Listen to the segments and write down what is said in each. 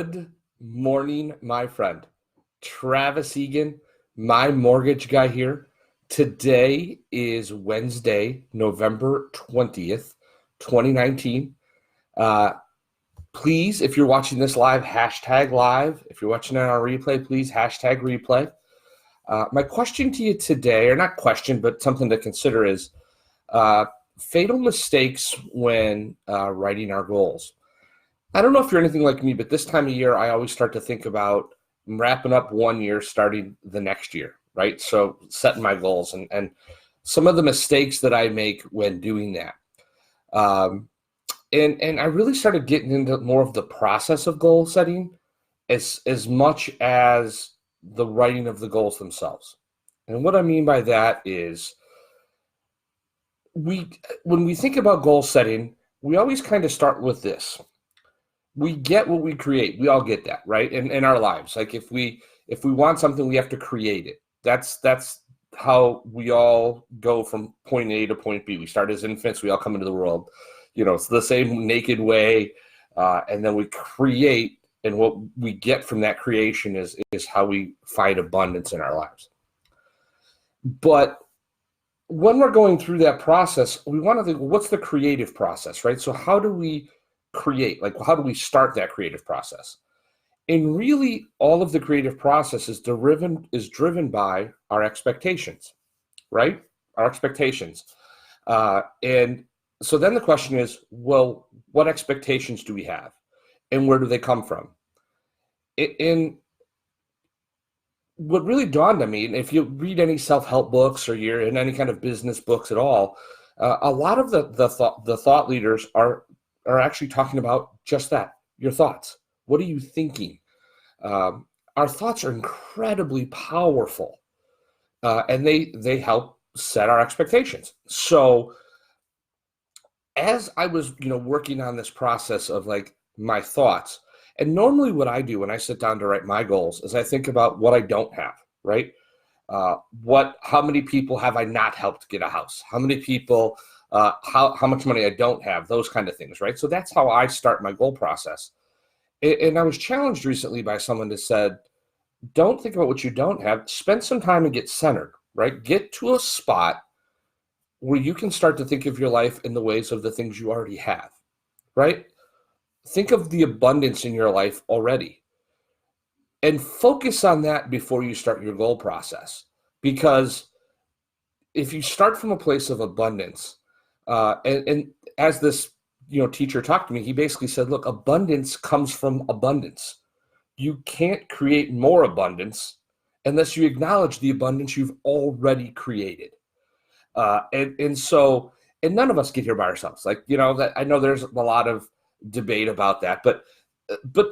Good morning, my friend. Travis Egan, my mortgage guy here. Today is Wednesday, November 20th, 2019. Uh, Please, if you're watching this live, hashtag live. If you're watching it on replay, please hashtag replay. My question to you today, or not question, but something to consider is uh, fatal mistakes when writing our goals. I don't know if you're anything like me, but this time of year, I always start to think about wrapping up one year, starting the next year, right? So setting my goals and some of the mistakes that I make when doing that. Um, and I really started getting into more of the process of goal setting as much as the writing of the goals themselves. And what I mean by that is when we think about goal setting, we always kind of start with this. We get what we create. We all get that, right? In our lives. Like if we want something, we have to create it. That's how we all go from point A to point B. We start as infants, we all come into the world. It's the same naked way, and then we create, and what we get from that creation is how we find abundance in our lives. But when we're going through that process, we want to think, well, what's the creative process, right? So how do we create? Like, how do we start that creative process? And really, all of the creative process is driven by our expectations, right? Our expectations. And so then the question is, well, what expectations do we have? And where do they come from? And what really dawned on me, and if you read any self-help books or you're in any kind of business books at all, a lot of the thought leaders are actually talking about just that, your thoughts. What are you thinking? Our thoughts are incredibly powerful, and they help set our expectations. So as I was, working on this process of like my thoughts, and normally what I do when I sit down to write my goals is I think about what I don't have, right? How many people have I not helped get a house? How many people, how much money I don't have, those kind of things, right? So that's how I start my goal process. And I was challenged recently by someone that said, don't think about what you don't have. Spend some time and get centered, right? Get to a spot where you can start to think of your life in the ways of the things you already have, right? Think of the abundance in your life already and focus on that before you start your goal process. Because if you start from a place of abundance, and as this teacher talked to me, he basically said, look, abundance comes from abundance. You can't create more abundance unless you acknowledge the abundance you've already created. And none of us get here by ourselves. Like, that I know there's a lot of debate about that, but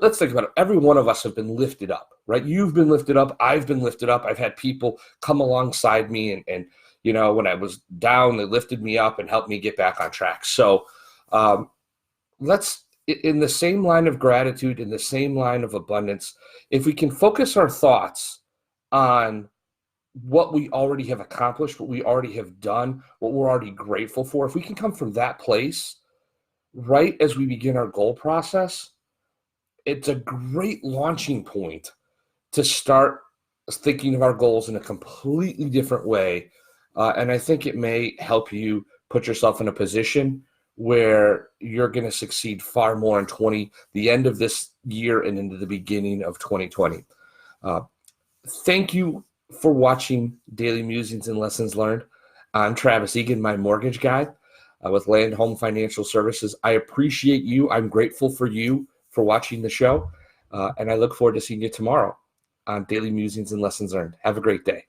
let's think about it. Every one of us have been lifted up, right? You've been lifted up. I've been lifted up. I've had people come alongside me and when I was down, they lifted me up and helped me get back on track. So let's, in the same line of gratitude, in the same line of abundance, if we can focus our thoughts on what we already have accomplished, what we already have done, what we're already grateful for, if we can come from that place right as we begin our goal process, it's a great launching point to start thinking of our goals in a completely different way. And I think it may help you put yourself in a position where you're going to succeed far more in the end of this year and into the beginning of 2020. Thank you for watching Daily Musings and Lessons Learned. I'm Travis Egan, my mortgage guy with Land Home Financial Services. I appreciate you. I'm grateful for you for watching the show. And I look forward to seeing you tomorrow on Daily Musings and Lessons Learned. Have a great day.